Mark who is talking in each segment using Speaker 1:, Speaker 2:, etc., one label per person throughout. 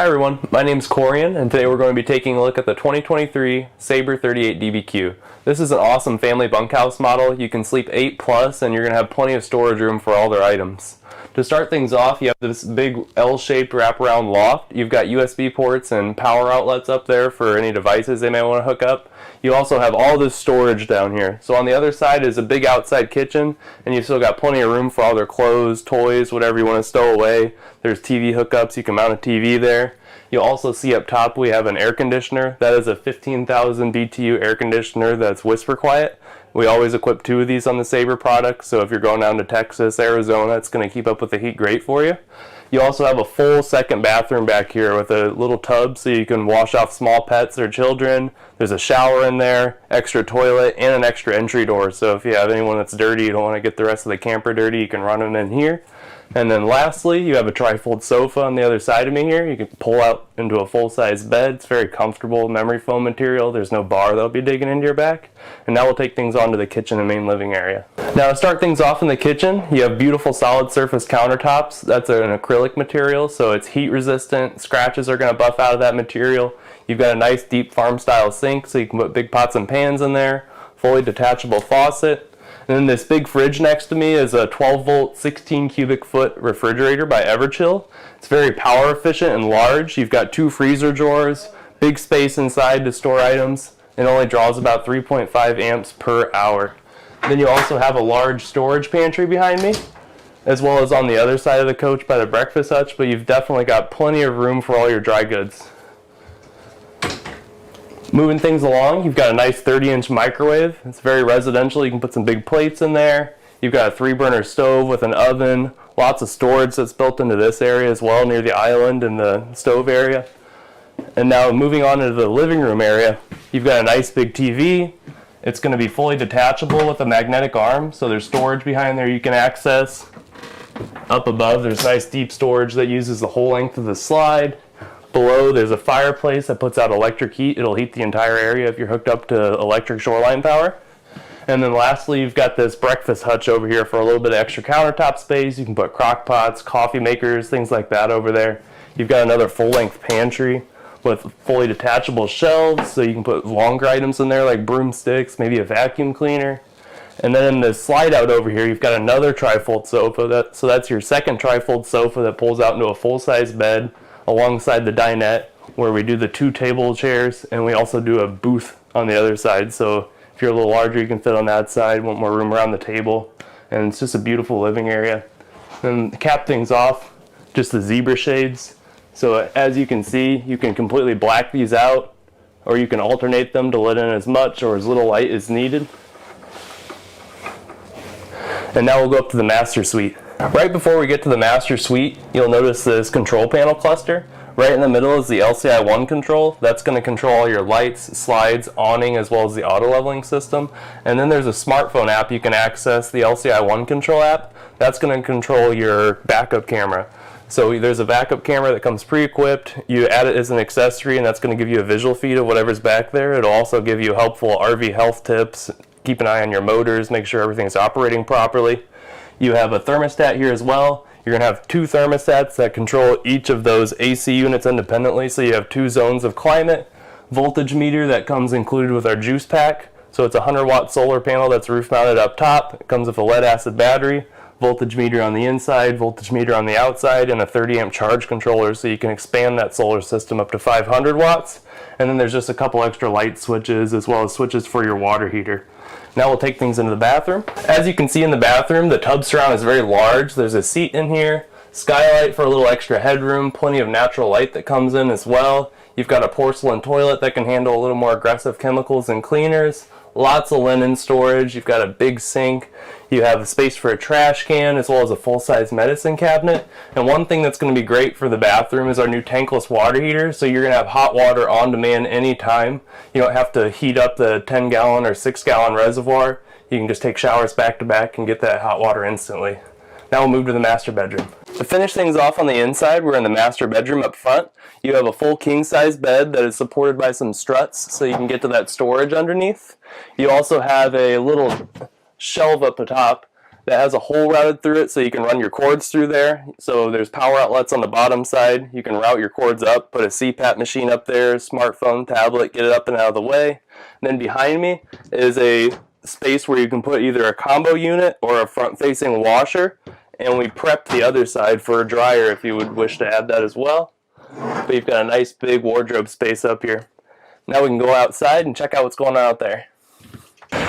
Speaker 1: Hi everyone, my name is Corian, and today we're going to be taking a look at the 2023 Sabre 38 DBQ. This is an awesome family bunkhouse model. You can sleep 8 plus, and you're going to have plenty of storage room for all their items. To start things off, you have this big L-shaped wraparound loft. You've got USB ports and power outlets up there for any devices they may want to hook up. You also have all this storage down here. So on the other side is a big outside kitchen, and you've still got plenty of room for all their clothes, toys, whatever you want to stow away. There's TV hookups, you can mount a TV there. You'll also see up top we have an air conditioner. That is a 15,000 BTU air conditioner that's whisper quiet. We always equip 2 of these on the Sabre product, so if you're going down to Texas, Arizona, it's going to keep up with the heat great for you. You also have a full second bathroom back here with a little tub so you can wash off small pets or children. There's a shower in there, extra toilet, and an extra entry door. So if you have anyone that's dirty, you don't want to get the rest of the camper dirty, you can run them in here. And then lastly, you have a trifold sofa on the other side of me here. You can pull out into a full-size bed. It's very comfortable, memory foam material. There's no bar that'll be digging into your back. And now we'll take things on to the kitchen and main living area. Now to start things off in the kitchen, you have beautiful solid surface countertops. That's an acrylic material, so it's heat resistant. Scratches are going to buff out of that material. You've got a nice deep farm style sink, so you can put big pots and pans in there. Fully detachable faucet. And then this big fridge next to me is a 12 volt 16 cubic foot refrigerator by Everchill. It's very power efficient and large. You've got 2 freezer drawers, big space inside to store items. It only draws about 3.5 amps per hour. Then you also have a large storage pantry behind me, as well as on the other side of the coach by the breakfast hutch, but you've definitely got plenty of room for all your dry goods. Moving things along, you've got a nice 30-inch microwave. It's very residential. You can put some big plates in there. You've got a 3-burner stove with an oven. Lots of storage that's built into this area as well, near the island and the stove area. And now moving on into the living room area, you've got a nice big TV. It's going to be fully detachable with a magnetic arm, so there's storage behind there you can access. Up above, there's nice deep storage that uses the whole length of the slide. Below, there's a fireplace that puts out electric heat. It'll heat the entire area if you're hooked up to electric shoreline power. And then lastly, you've got this breakfast hutch over here for a little bit of extra countertop space. You can put crock pots, coffee makers, things like that over there. You've got another full-length pantry with fully detachable shelves, so you can put longer items in there like broomsticks, maybe a vacuum cleaner. And then in the slide out over here, you've got another trifold sofa. So that's your second trifold sofa that pulls out into a full-size bed alongside the dinette, where we do the 2 table chairs, and we also do a booth on the other side. So if you're a little larger, you can fit on that side, want more room around the table, and it's just a beautiful living area. And to cap things off, just the zebra shades. So as you can see, you can completely black these out, or you can alternate them to let in as much or as little light as needed. And now we'll go up to the master suite. Right before we get to the master suite, you'll notice this control panel cluster. Right in the middle is the LCI1 control. That's going to control all your lights, slides, awning, as well as the auto leveling system. And then there's a smartphone app you can access, the LCI1 control app. That's going to control your backup camera. So there's a backup camera that comes pre-equipped. You add it as an accessory, and that's going to give you a visual feed of whatever's back there. It'll also give you helpful RV health tips. Keep an eye on your motors, make sure everything's operating properly. You have a thermostat here as well. You're going to have 2 thermostats that control each of those AC units independently. So you have 2 zones of climate, voltage meter that comes included with our juice pack. So it's a 100-watt solar panel that's roof mounted up top. It comes with a lead acid battery, voltage meter on the inside, voltage meter on the outside, and a 30-amp charge controller, so you can expand that solar system up to 500 watts. And then there's just a couple extra light switches as well as switches for your water heater. Now we'll take things into the bathroom. As you can see in the bathroom, the tub surround is very large. There's a seat in here, skylight for a little extra headroom, plenty of natural light that comes in as well. You've got a porcelain toilet that can handle a little more aggressive chemicals and cleaners. Lots of linen storage. You've got a big sink. You have a space for a trash can as well as a full-size medicine cabinet. And one thing that's going to be great for the bathroom is our new tankless water heater. So you're going to have hot water on demand anytime. You don't have to heat up the 10-gallon or 6-gallon reservoir. You can just take showers back to back and get that hot water instantly. Now we'll move to the master bedroom. To finish things off on the inside, we're in the master bedroom up front. You have a full king-size bed that is supported by some struts so you can get to that storage underneath. You also have a little shelf up the top that has a hole routed through it so you can run your cords through there. So there's power outlets on the bottom side. You can route your cords up, put a CPAP machine up there, smartphone, tablet, get it up and out of the way. And then behind me is a space where you can put either a combo unit or a front-facing washer. And we prepped the other side for a dryer if you would wish to add that as well. But you've got a nice big wardrobe space up here. Now we can go outside and check out what's going on out there.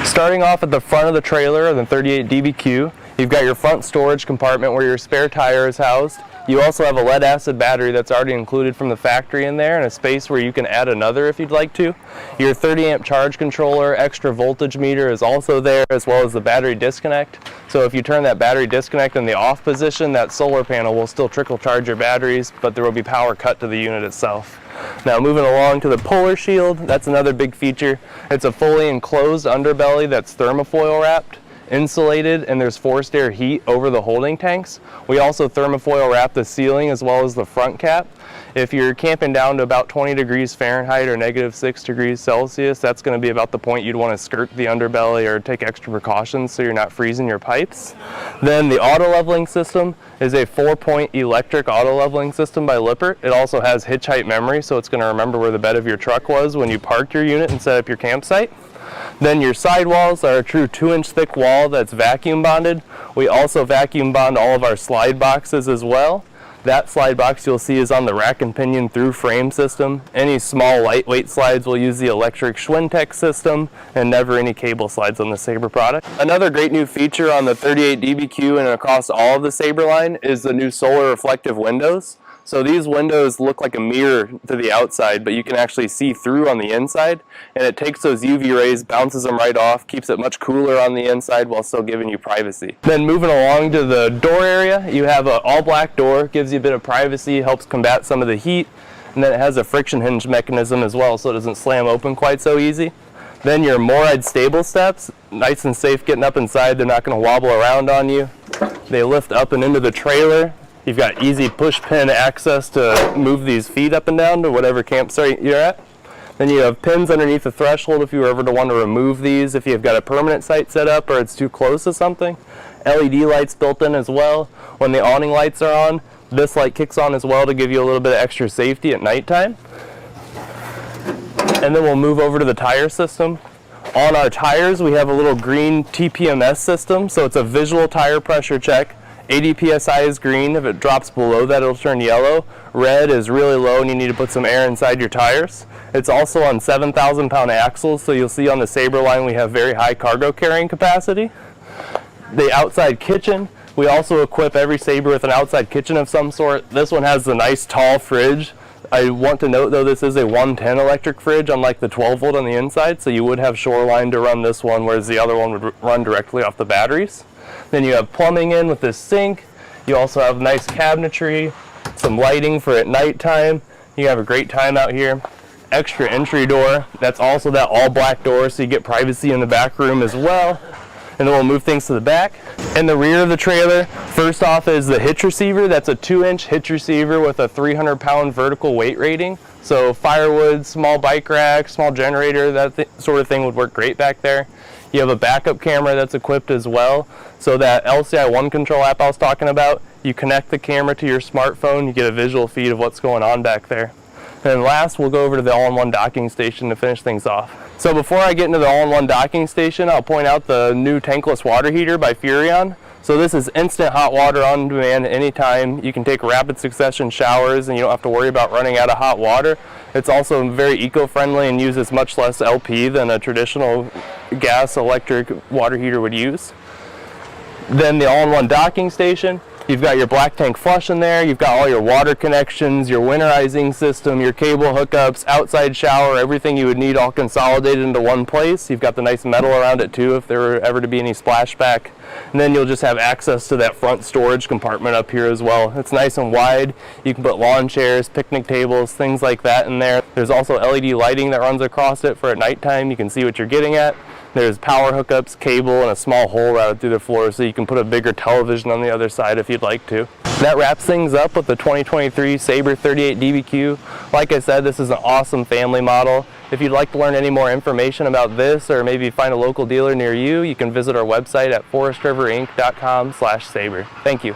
Speaker 1: Starting off at the front of the trailer of the 38 DBQ, you've got your front storage compartment where your spare tire is housed. You also have a lead acid battery that's already included from the factory in there, and a space where you can add another if you'd like to. Your 30 amp charge controller, extra voltage meter is also there, as well as the battery disconnect. So if you turn that battery disconnect in the off position, that solar panel will still trickle charge your batteries, but there will be power cut to the unit itself. Now moving along to the puller shield, that's another big feature. It's a fully enclosed underbelly that's thermofoil wrapped, insulated, and there's forced air heat over the holding tanks. We also thermofoil wrap the ceiling as well as the front cap. If you're camping down to about 20 degrees Fahrenheit or -6 degrees Celsius, that's going to be about the point you'd want to skirt the underbelly or take extra precautions so you're not freezing your pipes. Then the auto leveling system is a 4-point electric auto leveling system by Lippert. It also has hitch height memory, so it's going to remember where the bed of your truck was when you parked your unit and set up your campsite. Then your sidewalls are a true 2-inch thick wall that's vacuum bonded. We also vacuum bond all of our slide boxes as well. That slide box you'll see is on the rack and pinion through frame system. Any small lightweight slides will use the electric Schwintek system, and never any cable slides on the Sabre product. Another great new feature on the 38 DBQ and across all of the Sabre line is the new solar reflective windows. So these windows look like a mirror to the outside, but you can actually see through on the inside, and it takes those UV rays, bounces them right off, keeps it much cooler on the inside while still giving you privacy. Then moving along to the door area, you have an all black door, gives you a bit of privacy, helps combat some of the heat, and then it has a friction hinge mechanism as well so it doesn't slam open quite so easy. Then your Moride stable steps, nice and safe getting up inside, they're not going to wobble around on you. They lift up and into the trailer. You've got easy push pin access to move these feet up and down to whatever campsite you're at. Then you have pins underneath the threshold if you were ever to want to remove these if you've got a permanent site set up or it's too close to something. LED lights built in as well. When the awning lights are on, this light kicks on as well to give you a little bit of extra safety at nighttime. And then we'll move over to the tire system. On our tires, we have a little green TPMS system, so it's a visual tire pressure check. 80 psi is green. If it drops below that, it'll turn yellow. Red is really low and you need to put some air inside your tires. It's also on 7,000 pound axles, so you'll see on the Sabre line we have very high cargo carrying capacity. The outside kitchen, we also equip every Sabre with an outside kitchen of some sort. This one has the nice tall fridge. I want to note though, this is a 110 electric fridge unlike the 12 volt on the inside, so you would have shoreline to run this one, whereas the other one would run directly off the batteries. Then you have plumbing in with this sink. You also have nice cabinetry, some lighting for at nighttime. You have a great time out here. Extra entry door. That's also that all black door, so you get privacy in the back room as well. And then we'll move things to the back. In the rear of the trailer, first off is the hitch receiver. That's a 2-inch hitch receiver with a 300-pound vertical weight rating. So firewood, small bike rack, small generator, that sort of thing would work great back there. You have a backup camera that's equipped as well. So that LCI One Control app I was talking about, you connect the camera to your smartphone, you get a visual feed of what's going on back there. And then last, we'll go over to the all-in-one docking station to finish things off. So before I get into the all-in-one docking station, I'll point out the new tankless water heater by Furrion. So this is instant hot water on demand anytime. You can take rapid succession showers and you don't have to worry about running out of hot water. It's also very eco-friendly and uses much less LP than a traditional gas electric water heater would use. Then the all-in-one docking station. You've got your black tank flush in there, you've got all your water connections, your winterizing system, your cable hookups, outside shower, everything you would need all consolidated into one place. You've got the nice metal around it too if there were ever to be any splashback. And then you'll just have access to that front storage compartment up here as well. It's nice and wide. You can put lawn chairs, picnic tables, things like that in there. There's also LED lighting that runs across it for at nighttime. You can see what you're getting at. There's power hookups, cable, and a small hole routed through the floor so you can put a bigger television on the other side if you'd like to. That wraps things up with the 2023 Sabre 38 DBQ. Like I said, this is an awesome family model. If you'd like to learn any more information about this or maybe find a local dealer near you, you can visit our website at forestriverinc.com/Sabre. Thank you.